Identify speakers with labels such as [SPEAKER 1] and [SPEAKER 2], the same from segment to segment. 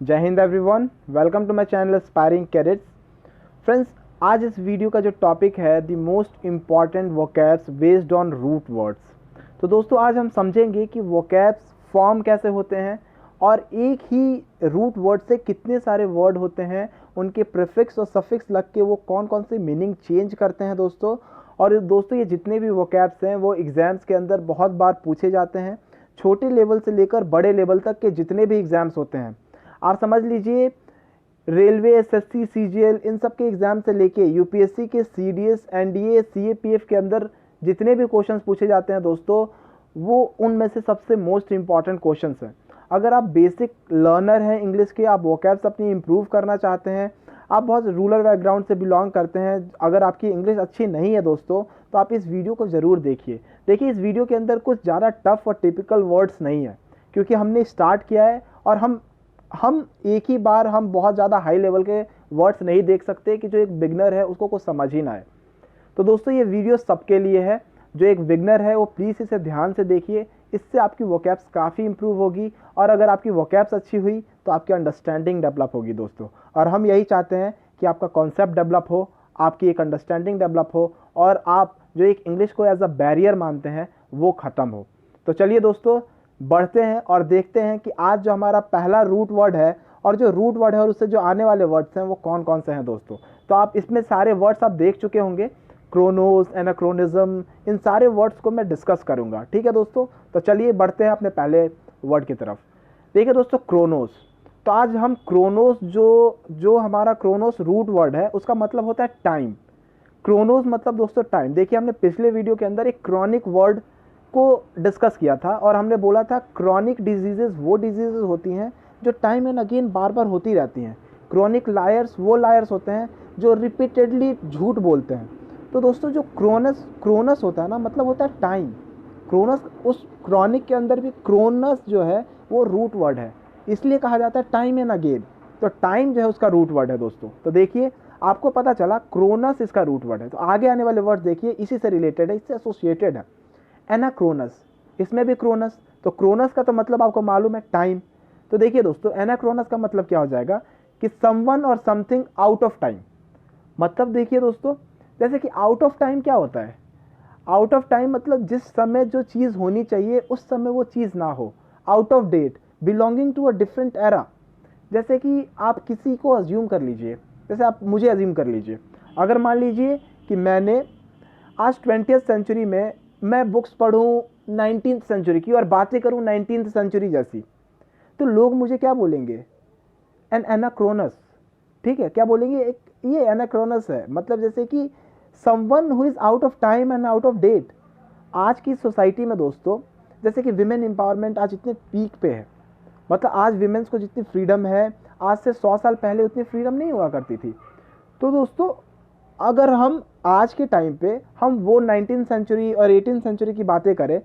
[SPEAKER 1] जय हिंद everyone, welcome to my channel aspiring cadets. Friends, आज इस वीडियो का जो टॉपिक है the most important vocabs based on root words. तो दोस्तों, आज हम समझेंगे कि वोकैब्स फॉर्म कैसे होते हैं और एक ही रूट वर्ड से कितने सारे वर्ड होते हैं, उनके प्रीफिक्स और सफिक्स लग के वो कौन कौन से मीनिंग चेंज करते हैं दोस्तों। और दोस्तों, ये जितने भी वोकैब्स हैं वो एग्ज़ाम्स के अंदर बहुत बार पूछे जाते हैं। छोटे लेवल से लेकर बड़े लेवल तक के जितने भी एग्ज़ाम्स होते हैं, आप समझ लीजिए रेलवे, एसएससी, सीजीएल, इन सब के एग्जाम से लेके यूपीएससी के सीडीएस, एनडीए, सीएपीएफ के अंदर जितने भी क्वेश्चंस पूछे जाते हैं दोस्तों, वो उनमें से सबसे मोस्ट इंपॉर्टेंट क्वेश्चंस हैं। अगर आप बेसिक लर्नर हैं इंग्लिश के, आप वोकैब्स अपनी इंप्रूव करना चाहते हैं, आप बहुत रूरल बैकग्राउंड से बिलोंग करते हैं, अगर आपकी इंग्लिश अच्छी नहीं है दोस्तों, तो आप इस वीडियो को ज़रूर देखिए। देखिए, इस वीडियो के अंदर कुछ ज़्यादा टफ और टिपिकल वर्ड्स नहीं है, क्योंकि हमने स्टार्ट किया है और हम एक ही बार हम बहुत ज़्यादा हाई लेवल के वर्ड्स नहीं देख सकते कि जो एक बिगनर है उसको कुछ समझ ही ना आए। तो दोस्तों, ये वीडियो सबके लिए है। जो एक बिगनर है वो प्लीज़ इसे ध्यान से देखिए, इससे आपकी वोकैब्स काफ़ी इंप्रूव होगी। और अगर आपकी वोकैब्स अच्छी हुई तो आपकी अंडरस्टैंडिंग डेवलप होगी दोस्तों। और हम यही चाहते हैं कि आपका कॉन्सेप्ट डेवलप हो, आपकी एक अंडरस्टैंडिंग डेवलप हो, और आप जो एक इंग्लिश को एज अ बैरियर मानते हैं वो ख़त्म हो। तो चलिए दोस्तों, बढ़ते हैं और देखते हैं कि आज जो हमारा पहला रूट वर्ड है और जो रूट वर्ड है और उससे जो आने वाले वर्ड्स हैं वो कौन कौन से हैं दोस्तों। तो आप इसमें सारे वर्ड्स आप देख चुके होंगे, क्रोनोस, एनाक्रोनिज्म, इन सारे वर्ड्स को मैं डिस्कस करूंगा। ठीक है दोस्तों, तो चलिए बढ़ते हैं अपने पहले वर्ड की तरफ। देखिए दोस्तों, क्रोनोस। तो आज हम क्रोनोस, जो हमारा क्रोनोस रूट वर्ड है उसका मतलब होता है टाइम। क्रोनोस मतलब दोस्तों टाइम। देखिए, हमने पिछले वीडियो के अंदर एक क्रॉनिक वर्ड को डिस्कस किया था और हमने बोला था क्रॉनिक डिजीजेस वो डिजीजेस होती हैं जो टाइम एंड अगेन बार बार होती रहती हैं। क्रॉनिक लायर्स वो लायर्स होते हैं जो रिपीटेडली झूठ बोलते हैं। तो दोस्तों, जो क्रोनस होता है ना, मतलब होता है टाइम। क्रोनस, उस क्रॉनिक के अंदर भी क्रोनस जो है वो रूट वर्ड है, इसलिए कहा जाता है टाइम एंड अगेन। तो टाइम जो है उसका रूट वर्ड है दोस्तों। तो देखिए, आपको पता चला क्रोनस इसका रूट वर्ड है। तो आगे आने वाले वर्ड देखिए, इसी से रिलेटेड है, इससे एसोसिएटेड है। एनाक्रोनस, इसमें भी क्रोनस। तो क्रोनस का तो मतलब आपको मालूम है टाइम। तो देखिए दोस्तों, एनाक्रोनस का मतलब क्या हो जाएगा कि समवन और समथिंग आउट ऑफ टाइम। मतलब देखिए दोस्तों, जैसे कि आउट ऑफ टाइम क्या होता है? आउट ऑफ टाइम मतलब जिस समय जो चीज़ होनी चाहिए उस समय वो चीज़ ना हो। Out of date, belonging to a different era. जैसे कि आप किसी को अज्यूम कर लीजिए, जैसे आप मुझे अज्यूम कर लीजिए। अगर मान लीजिए कि मैंने आज 20th सेंचुरी में मैं बुक्स पढ़ूँ 19th सेंचुरी की और बातें करूँ 19th सेंचुरी जैसी, तो लोग मुझे क्या बोलेंगे? एन एनाक्रोनस। ठीक है, क्या बोलेंगे? एक ये एनाक्रोनस है। मतलब जैसे कि someone who is out of time and out of date. आज की सोसाइटी में दोस्तों, जैसे कि विमेन एम्पावरमेंट आज इतने पीक पे है, मतलब आज विमेंस को जितनी फ्रीडम है, आज से 100 साल पहले उतनी फ्रीडम नहीं हुआ करती थी। तो दोस्तों, अगर हम आज के टाइम पे हम वो 19th सेंचुरी और 18th सेंचुरी की बातें करें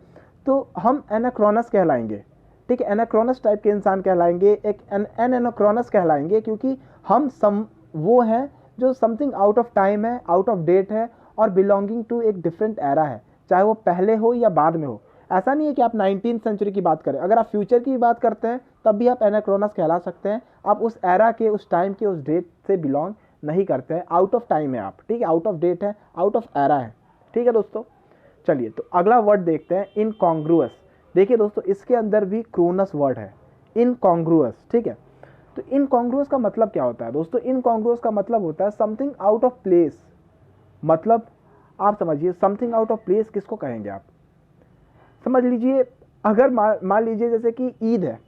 [SPEAKER 1] तो हम एनाक्रोनस कहलाएंगे। ठीक है, एनाक्रोनस टाइप के इंसान कहलाएंगे, एक एन एनाक्रोनस कहलाएंगे, क्योंकि हम वो हैं जो समथिंग आउट ऑफ टाइम है, आउट ऑफ डेट है और बिलोंगिंग टू एक डिफरेंट एरा है, चाहे वो पहले हो या बाद में हो। ऐसा नहीं है कि आप 19th सेंचुरी की बात करें, अगर आप फ्यूचर की बात करते हैं तब भी आप एनाक्रोनस कहला सकते हैं। आप उस एरा के, उस टाइम के, उस डेट से बिलोंग नहीं करते हैं, आउट ऑफ टाइम है आप। ठीक है, आउट ऑफ डेट है, आउट ऑफ एरा है। ठीक है दोस्तों, चलिए तो अगला वर्ड देखते हैं, इनकॉन्ग्रुअस। देखिए दोस्तों, इसके अंदर भी क्रोनस वर्ड है, इनकॉन्ग्रुअस। ठीक है, तो इनकॉन्ग्रुअस का मतलब क्या होता है दोस्तों? इनकॉन्ग्रुअस का मतलब होता है समथिंग आउट ऑफ प्लेस। मतलब आप समझिए, समथिंग आउट ऑफ प्लेस किसको कहेंगे आप? समझ लीजिए, अगर मान लीजिए जैसे कि ईद है,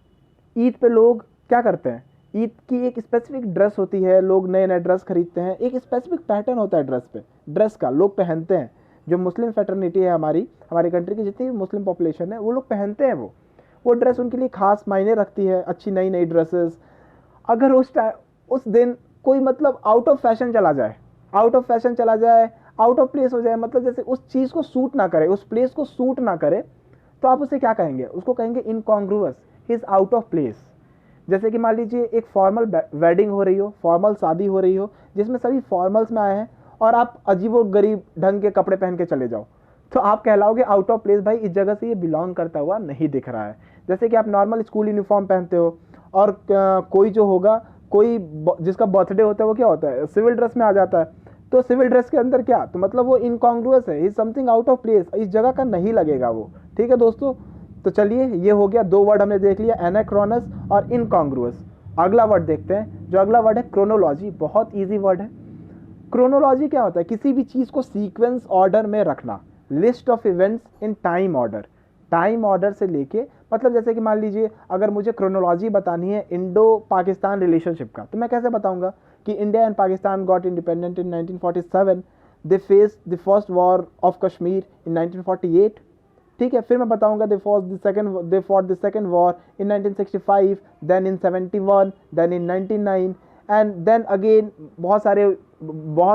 [SPEAKER 1] ईद पे लोग क्या करते हैं? ईद की एक स्पेसिफिक ड्रेस होती है, लोग नए नए ड्रेस खरीदते हैं, एक स्पेसिफिक पैटर्न होता है ड्रेस पे, ड्रेस का लोग पहनते हैं। जो मुस्लिम फैटर्निटी है हमारी कंट्री की जितनी मुस्लिम पॉपुलेशन है, वो लोग पहनते हैं वो ड्रेस उनके लिए खास मायने रखती है, अच्छी नई नई ड्रेसेस। अगर उस दिन कोई मतलब आउट ऑफ फैशन चला जाए, आउट ऑफ फैशन चला जाए, आउट ऑफ प्लेस हो जाए, मतलब जैसे उस चीज़ को सूट ना करे, उस प्लेस को सूट ना करे, तो आप उसे क्या कहेंगे? उसको कहेंगे incongruous, he is out of place. जैसे कि मान लीजिए एक फॉर्मल वेडिंग हो रही हो, फॉर्मल शादी हो रही हो, जिसमें सभी फॉर्मल्स में आए हैं और आप अजीबो गरीब ढंग के कपड़े पहन के चले जाओ, तो आप कहलाओगे आउट ऑफ प्लेस। भाई, इस जगह से ये बिलोंग करता हुआ नहीं दिख रहा है। जैसे कि आप नॉर्मल स्कूल यूनिफॉर्म पहनते हो और कोई जो होगा, कोई जिसका बर्थडे होता है वो क्या होता है, सिविल ड्रेस में आ जाता है। तो सिविल ड्रेस के अंदर क्या, तो मतलब वो इनकॉन्ग्रुअस है, is something out of place, इस जगह का नहीं लगेगा वो। ठीक है दोस्तों, तो चलिए ये हो गया, दो वर्ड हमने देख लिया, एनाक्रोनस और इनकॉन्ग्रुअस। अगला वर्ड देखते हैं, जो अगला वर्ड है क्रोनोलॉजी। बहुत ईजी वर्ड है। क्रोनोलॉजी क्या होता है, किसी भी चीज को सीक्वेंस ऑर्डर में रखना, list of events in time order. Time order से लेके, मतलब जैसे कि मान लीजिए अगर मुझे क्रोनोलॉजी बतानी है इंडो पाकिस्तान रिलेशनशिप का, तो मैं कैसे बताऊंगा कि India and Pakistan got independent in 1947, they face the first war of Kashmir in 1948। ठीक है, फिर मैं बताऊंगा they fought the second war in 1965, then in 71, then in 99, and then again बहुत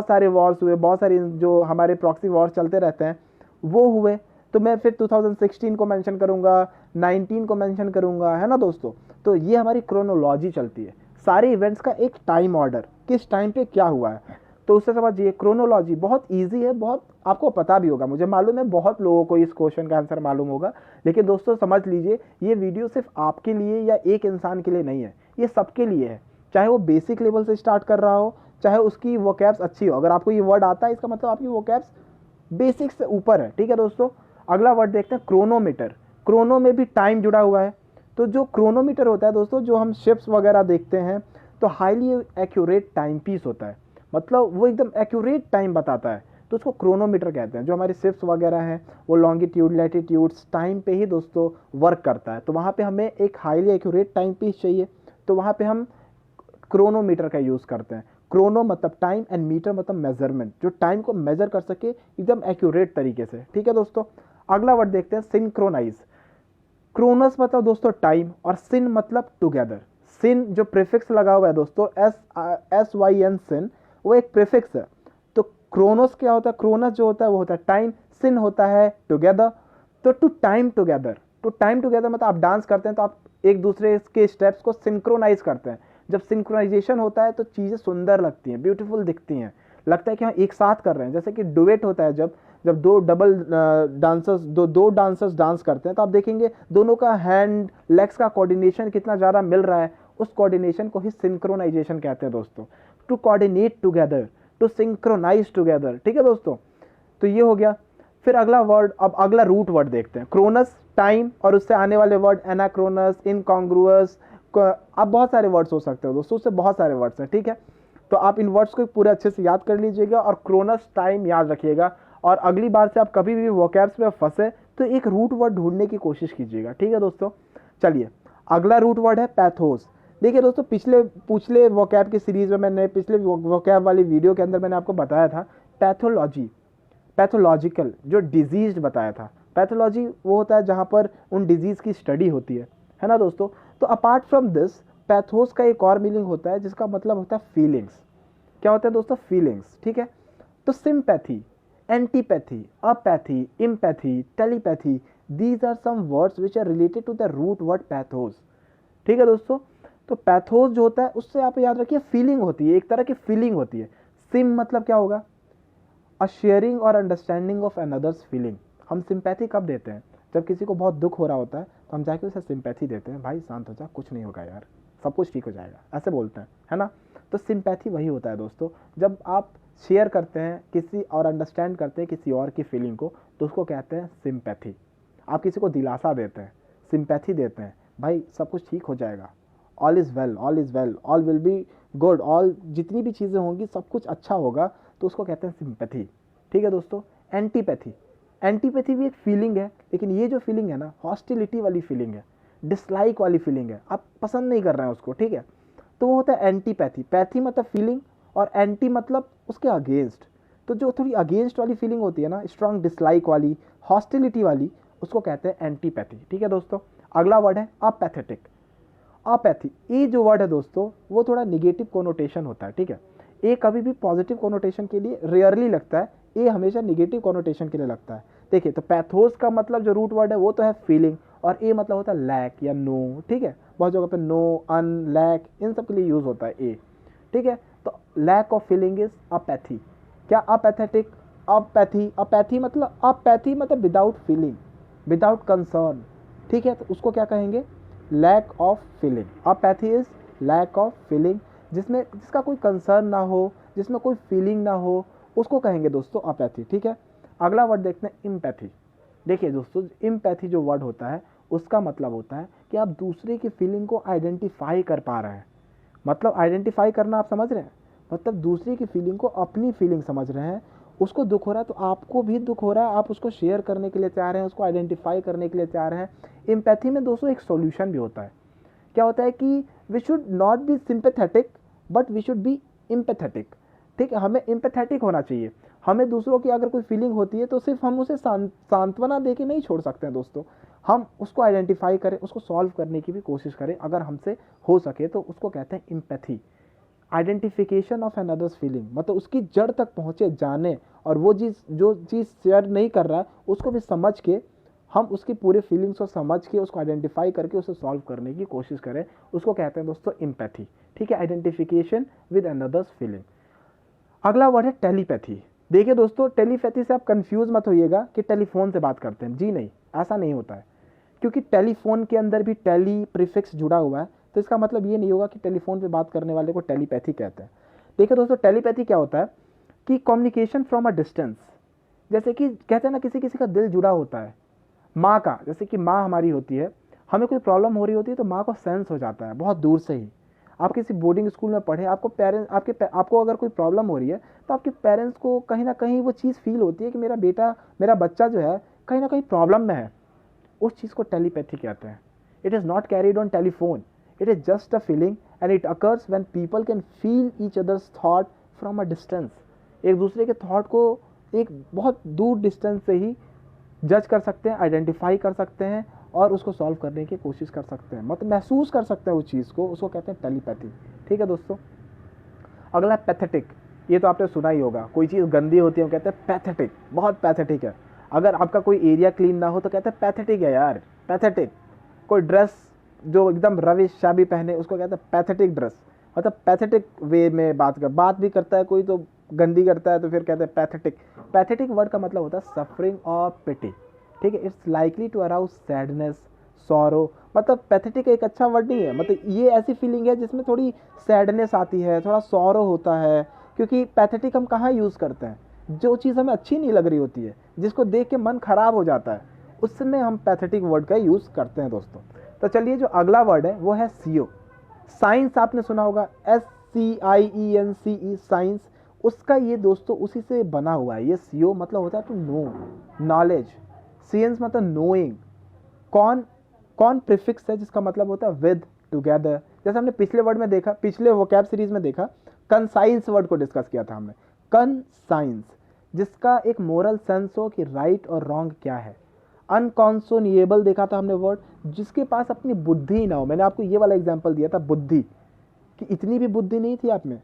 [SPEAKER 1] सारे वॉर्स हुए, बहुत सारे जो हमारे प्रॉक्सी वॉर चलते रहते हैं वो हुए। तो मैं फिर 2016 को मेंशन करूंगा, 19 को मेंशन करूंगा, है ना दोस्तों। तो ये हमारी क्रोनोलॉजी चलती है, सारे इवेंट्स का एक टाइम ऑर्डर, किस टाइम पे क्या हुआ है। तो उससे समझिए क्रोनोलॉजी बहुत इजी है, बहुत आपको पता भी होगा, मुझे मालूम है बहुत लोगों को इस क्वेश्चन का आंसर मालूम होगा। लेकिन दोस्तों समझ लीजिए, ये वीडियो सिर्फ आपके लिए या एक इंसान के लिए नहीं है, ये सबके लिए है, चाहे वो बेसिक लेवल से स्टार्ट कर रहा हो, चाहे उसकी वोकैब्स अच्छी हो। अगर आपको ये वर्ड आता है, इसका मतलब आपकी वोकैब्स बेसिक से ऊपर है। ठीक है दोस्तों, अगला वर्ड देखते हैं क्रोनोमीटर। क्रोनो में भी टाइम जुड़ा हुआ है। तो जो क्रोनोमीटर होता है दोस्तों, जो हम शिप्स वगैरह देखते हैं, तो हाईली एक्यूरेट टाइम पीस होता है, मतलब वो एकदम एक्यूरेट टाइम बताता है, तो उसको क्रोनोमीटर कहते हैं। जो हमारे शिप्स वगैरह हैं वो लॉन्गिट्यूड लैटिट्यूड्स टाइम पे ही दोस्तों वर्क करता है, तो वहाँ पे हमें एक हाईली एक्यूरेट टाइम पीस चाहिए, तो वहाँ पे हम क्रोनोमीटर का यूज़ करते हैं। क्रोनो मतलब टाइम एंड मीटर मतलब मेजरमेंट, जो टाइम को मेजर कर सके एकदम एक्यूरेट तरीके से। ठीक है दोस्तों, अगला वर्ड देखते हैं सिंक्रोनाइज। क्रोनस मतलब दोस्तों टाइम, और सिन मतलब टुगेदर। सिन जो प्रीफिक्स लगा हुआ है दोस्तों, SYN सिन, वो एक प्रीफिक्स है। तो क्रोनोस क्या होता है, क्रोनस जो होता है वो होता है टाइम, सिन होता है टुगेदर। तो टू टाइम टुगेदर मतलब आप डांस करते हैं तो आप एक दूसरे के स्टेप्स को सिंक्रोनाइज करते हैं। जब सिंक्रोनाइजेशन होता है तो चीज़ें सुंदर लगती हैं, ब्यूटीफुल दिखती हैं, लगता है कि हाँ एक साथ कर रहे हैं। जैसे कि डुएट होता है, जब दो डांसर्स डांस करते हैं, तो आप देखेंगे दोनों का हैंड लेग्स का कोऑर्डिनेशन कितना ज़्यादा मिल रहा है, उस कोऑर्डिनेशन को ही सिंक्रोनाइजेशन कहते हैं दोस्तों। To coordinate together, to synchronise together. ठीक है दोस्तों, तो ये हो गया। फिर अगला वर्ड, अब अगला रूट वर्ड देखते हैं। क्रोनस टाइम, और उससे आने वाले वर्ड एनाक्रोनस, इनकॉन्ग्रुअस। आप बहुत सारे वर्ड्स हो सकते हो दोस्तों, उससे बहुत सारे वर्ड्स हैं। ठीक है, तो आप इन वर्ड्स को पूरे अच्छे से याद कर लीजिएगा और क्रोनस टाइम याद रखिएगा। और अगली बार से आप कभी भी वोकैब्स में फंसे तो एक रूट वर्ड ढूंढने की कोशिश कीजिएगा। ठीक है दोस्तों, चलिए अगला रूट वर्ड है पैथोस। देखिए दोस्तों, पिछले वोकैब की सीरीज में मैंने, पिछले वोकैब वाली वीडियो के अंदर मैंने आपको बताया था पैथोलॉजी, पैथोलॉजिकल जो डिजीज बताया था। पैथोलॉजी वो होता है जहाँ पर उन डिजीज़ की स्टडी होती है ना दोस्तों। तो अपार्ट फ्रॉम दिस, पैथोस का एक और मीनिंग होता है जिसका मतलब होता है फीलिंग्स। क्या होता है दोस्तों, फीलिंग्स। ठीक है, तो sympathy, antipathy, apathy, empathy, telepathy, these are some words which are related to the root word pathos. ठीक है दोस्तों, तो पैथोस जो होता है उससे आप याद रखिए फीलिंग होती है, एक तरह की फीलिंग होती है। सिम मतलब क्या होगा, अ शेयरिंग और अंडरस्टैंडिंग ऑफ अनदर्स फीलिंग। हम सिंपैथी कब देते हैं, जब किसी को बहुत दुख हो रहा होता है तो हम जाके उसे सिंपैथी देते हैं, भाई शांत हो जा, कुछ नहीं होगा यार, सब कुछ ठीक हो जाएगा, ऐसे बोलते हैं, है ना। तो सिंपैथी वही होता है दोस्तों, जब आप शेयर करते हैं किसी और अंडरस्टैंड करते हैं किसी और की फीलिंग को, तो उसको कहते हैं सिंपैथी। आप किसी को दिलासा देते हैं, सिंपैथी देते हैं, भाई सब कुछ ठीक हो जाएगा, all is well, all is well, all will be good, all जितनी भी चीज़ें होंगी सब कुछ अच्छा होगा, तो उसको कहते हैं सिंपैथी। ठीक है दोस्तों, एंटीपैथी, एंटीपैथी भी एक फीलिंग है, लेकिन ये जो फीलिंग है ना, हॉस्टिलिटी वाली फीलिंग है, डिसलाइक वाली फीलिंग है, आप पसंद नहीं कर रहे हैं उसको। ठीक है, तो वो होता है एंटीपैथी। पैथी मतलब फीलिंग और एंटी मतलब उसके अगेंस्ट। तो जो थोड़ी अगेंस्ट वाली फीलिंग होती है ना, स्ट्रॉन्ग डिसलाइक वाली, हॉस्टिलिटी वाली, उसको कहते हैं एंटीपैथी। ठीक है दोस्तों, अगला वर्ड है अपैथेटिक। अपैथी, ये जो वर्ड है दोस्तों वो थोड़ा निगेटिव कोनोटेशन होता है। ठीक है, ए कभी भी पॉजिटिव कोनोटेशन के लिए रेयरली लगता है, ए हमेशा निगेटिव कोनोटेशन के लिए लगता है। देखिए, तो पैथोस का मतलब जो रूट वर्ड है वो तो है फीलिंग, और ए मतलब होता है लैक या नो। ठीक है, बहुत जगह पे नो, अन, लैक, इन सब के लिए यूज होता है ए। ठीक है, तो lack of feeling is apathy. क्या अपैथेटिक, अपैथी मतलब विदाउट फीलिंग, विदाउट कंसर्न। ठीक है, तो उसको क्या कहेंगे, lack of feeling. Apathy is lack of feeling, जिसका कोई कंसर्न ना हो, जिसमें कोई फीलिंग ना हो, उसको कहेंगे दोस्तों अपैथी। ठीक है, अगला वर्ड देखते हैं इम्पैथी। देखिए दोस्तों, इम्पैथी जो वर्ड होता है उसका मतलब होता है कि आप दूसरे की फीलिंग को आइडेंटिफाई कर पा रहे हैं। मतलब आइडेंटिफाई करना आप समझ रहे हैं, मतलब दूसरे की फीलिंग को अपनी फीलिंग समझ रहे हैं। उसको दुख हो रहा है तो आपको भी दुख हो रहा है, आप उसको शेयर करने के लिए तैयार हैं, उसको आइडेंटिफाई करने के लिए तैयार हैं। एम्पैथी में दोस्तों एक सॉल्यूशन भी होता है। क्या होता है कि we should not be sympathetic but we should be empathetic. ठीक है, हमें एम्पैथेटिक होना चाहिए। हमें दूसरों की अगर कोई फीलिंग होती है तो सिर्फ हम उसे सांत्वना दे के नहीं छोड़ सकते हैं दोस्तों, हम उसको आइडेंटिफाई करें, उसको सॉल्व करने की भी कोशिश करें अगर हमसे हो सके तो। उसको कहते हैं empathy, identification of an others feeling. मतलब उसकी जड़ तक पहुंचे, जाने, और वो जो चीज़ शेयर नहीं कर रहा है उसको भी समझ के, हम उसकी पूरे फीलिंग्स को समझ के, उसको आइडेंटिफाई करके उसे सॉल्व करने की कोशिश करें, उसको कहते हैं दोस्तों एम्पैथी। ठीक है, identification with an others feeling. अगला वर्ड है टेलीपैथी। देखिए दोस्तों, टेलीपैथी से आप कंफ्यूज मत होइएगा कि टेलीफोन से बात करते हैं, जी नहीं, ऐसा नहीं होता है। क्योंकि टेलीफोन के अंदर भी टेली प्रीफिक्स जुड़ा हुआ है, तो इसका मतलब ये नहीं होगा कि टेलीफोन पे बात करने वाले को टेलीपैथी कहते हैं। देखिए दोस्तों, टेलीपैथी क्या होता है कि कम्युनिकेशन फ्रॉम अ डिस्टेंस। जैसे कि कहते हैं ना, किसी किसी का दिल जुड़ा होता है माँ का, जैसे कि माँ हमारी होती है, हमें कोई प्रॉब्लम हो रही होती है तो माँ को सेंस हो जाता है बहुत दूर से ही। आप किसी बोर्डिंग स्कूल में पढ़े, आपको अगर कोई प्रॉब्लम हो रही है तो आपके पेरेंट्स को कहीं ना कहीं वो चीज़ फील होती है कि मेरा बच्चा जो है कहीं ना कहीं प्रॉब्लम में है। उस चीज़ को टेलीपैथी कहते हैं। It is not carried on telephone, it is just a feeling and it occurs when people can feel each others thought from a distance. एक दूसरे के थॉट को एक बहुत दूर डिस्टेंस से ही जज कर सकते हैं, आइडेंटिफाई कर सकते हैं और उसको सॉल्व करने की कोशिश कर सकते हैं, मतलब महसूस कर सकते हैं उस चीज़ को, उसको कहते हैं टेलीपैथी। ठीक है दोस्तों, अगला पैथेटिक। ये तो आपने सुना ही होगा, कोई चीज़ गंदी होती है वो कहते हैं पैथेटिक, बहुत पैथेटिक है। अगर आपका कोई एरिया क्लीन ना हो तो कहते हैं पैथेटिक है यार, पैथेटिक। कोई ड्रेस जो एकदम रविश शाबी पहने उसको कहते हैं पैथेटिक ड्रेस, मतलब पैथेटिक वे में बात भी करता है कोई तो गंदी करता है तो फिर कहते हैं पैथेटिक। पैथेटिक वर्ड का मतलब होता है सफरिंग और पिटी। ठीक है, it's likely to arouse sadness, sorrow. मतलब पैथेटिक एक अच्छा वर्ड नहीं है, मतलब ये ऐसी फीलिंग है जिसमें थोड़ी सैडनेस आती है, थोड़ा सॉरो होता है। क्योंकि पैथेटिक हम कहाँ यूज़ करते हैं, जो चीज़ हमें अच्छी नहीं लग रही होती है, जिसको देख के मन खराब हो जाता है, उस समय हम पैथेटिक वर्ड का यूज़ करते हैं दोस्तों। तो चलिए, जो अगला वर्ड है वो है सीओ। साइंस आपने सुना होगा, SCIENCE, साइंस। उसका ये दोस्तों उसी से बना हुआ है। ये सीओ मतलब होता है टू नो, नॉलेज। साइंस मतलब नोइंग। कौन प्रीफिक्स है जिसका मतलब होता है विद, टुगेदर। जैसे हमने पिछले वर्ड में देखा, पिछले वोकैब सीरीज में देखा, कंसाइंस वर्ड को डिस्कस किया था हमने। कंसाइंस, जिसका एक मोरल सेंस हो कि राइट और रॉन्ग क्या है। अनकॉन्सोनिएबल देखा था हमने वर्ड, जिसके पास अपनी बुद्धि ना हो। मैंने आपको ये वाला एग्जांपल दिया था, बुद्धि, कि इतनी भी बुद्धि नहीं थी आप में।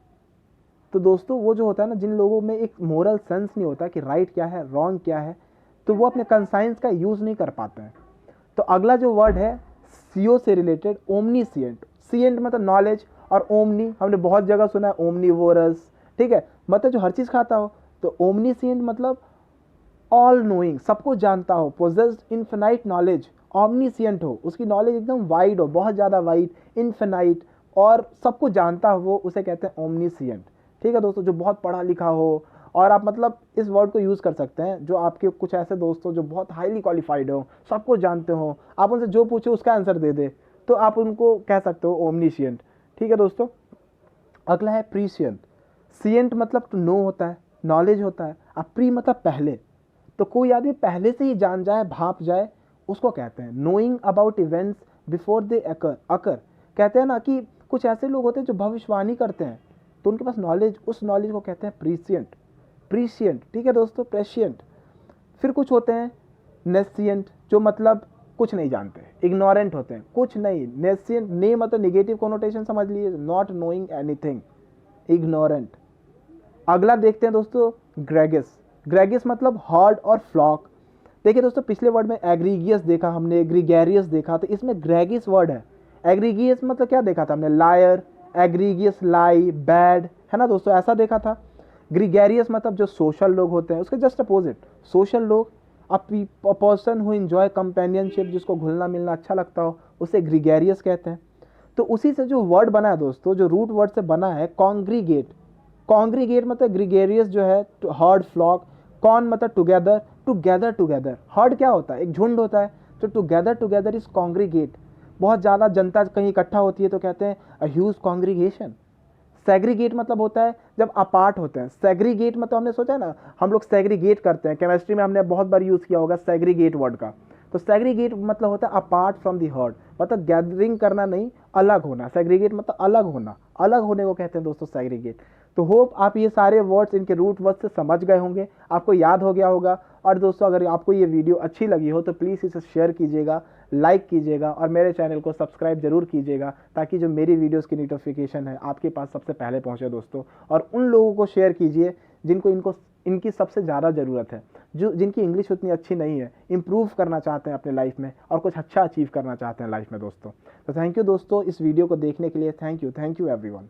[SPEAKER 1] तो दोस्तों वो जो होता है ना, जिन लोगों में एक मोरल सेंस नहीं होता कि राइट क्या है, रॉन्ग क्या है, तो वो अपने कंसाइंस का यूज़ नहीं कर पाते हैं। तो अगला जो वर्ड है सीओ से रिलेटेड, ओमनीसिएंट। सिएंट मतलब नॉलेज, और ओमनी हमने बहुत जगह सुना है, ओमनीवोरस। ठीक है, मतलब जो हर चीज़ खाता हो। तो ओमनीसिएंट मतलब ऑल नोइंग, सबको जानता हो, पोजेस्ड इन्फिनाइट नॉलेज। ऑमनीसिएंट हो, उसकी नॉलेज एकदम वाइड हो, बहुत ज़्यादा वाइड, इन्फिनाइट, और सबको जानता हो वो, उसे कहते हैं ओमनीसिएंट। ठीक है दोस्तों, जो बहुत पढ़ा लिखा हो, और आप मतलब इस वर्ड को यूज़ कर सकते हैं, जो आपके कुछ ऐसे दोस्त हो जो बहुत हाईली क्वालिफाइड हो, सबको जानते हो, आप उनसे जो पूछे उसका आंसर दे दे, तो आप उनको कह सकते हो ओमनीशिएंट। ठीक है दोस्तों, अगला है प्रीशियंट। सिएंट मतलब टू नो होता है, नॉलेज होता है, अब प्री मतलब पहले। तो कोई आदमी पहले से ही जान जाए, भाप जाए, उसको कहते हैं knowing about events before they occur. कहते हैं ना कि कुछ ऐसे लोग होते हैं जो भविष्यवाणी करते हैं, तो उनके पास नॉलेज, उस नॉलेज को कहते हैं प्रीशियंट। प्रीशियंट, ठीक है दोस्तों, प्रेशियंट। फिर कुछ होते हैं नेसियंट, जो मतलब कुछ नहीं जानते, इग्नोरेंट होते हैं, कुछ नहीं। नेसियंट, ने मतलब निगेटिव कोनोटेशन समझ लीजिए, नॉट नोइंग एनीथिंग, इग्नोरेंट। अगला देखते हैं दोस्तों ग्रेगिस। ग्रेगिस मतलब हर्ड और फ्लॉक। देखिए दोस्तों, पिछले वर्ड में एग्रीगियस देखा हमने, ग्रीगेरियस देखा, तो इसमें ग्रेगिस वर्ड है। एग्रीगियस मतलब क्या देखा था हमने, लायर, एग्रीगियस लाई, बैड, है ना दोस्तों, ऐसा देखा था। ग्रीगेरियस मतलब जो सोशल लोग होते हैं, उसके जस्ट अपोजिट सोशल लोग, a person who enjoy companionship, जिसको घुलना मिलना अच्छा लगता हो, उसे ग्रीगेरियस कहते हैं। तो उसी से जो वर्ड बना है दोस्तों, जो रूट वर्ड से बना है कॉन्ग्रीगेट। कॉन्ग्रीगेट मतलब ग्रीगेरियस जो है हर्ड फ्लॉक, कॉन मतलब टुगेदर, टुगेदर टुगेदर। हर्ड क्या होता है? एक झुंड होता है। तो टुगेदर टुगेदर इज कॉन्ग्रीगेट। बहुत ज़्यादा जनता कहीं इकट्ठा होती है तो कहते हैं अ ह्यूज कॉन्ग्रीगेशन। सेग्रीगेट मतलब होता है जब अपार्ट होते हैं। सेग्रीगेट मतलब हमने सोचा ना, हम लोग सेग्रीगेट करते हैं, केमिस्ट्री में हमने बहुत बार यूज़ किया होगा सेग्रीगेट वर्ड का। तो सेग्रीगेट मतलब होता है अपार्ट फ्रॉम दी हर्ड, मतलब गैदरिंग करना नहीं, अलग होना। सेग्रीगेट मतलब अलग होना, अलग होने को कहते हैं दोस्तों सेग्रीगेट। तो होप आप ये सारे वर्ड्स, इनके रूट वर्ड से समझ गए होंगे, आपको याद हो गया होगा। और दोस्तों अगर आपको ये वीडियो अच्छी लगी हो तो प्लीज़ इसे शेयर कीजिएगा, लाइक कीजिएगा और मेरे चैनल को सब्सक्राइब जरूर कीजिएगा, ताकि जो मेरी वीडियोस की नोटिफिकेशन है आपके पास सबसे पहले पहुंचे दोस्तों। और उन लोगों को शेयर कीजिए जिनको इनकी सबसे ज़्यादा ज़रूरत है, जिनकी इंग्लिश उतनी अच्छी नहीं है, इंप्रूव करना चाहते हैं अपने लाइफ में और कुछ अच्छा अचीव करना चाहते हैं लाइफ में दोस्तों। तो थैंक यू दोस्तों इस वीडियो को देखने के लिए। Thank you everyone.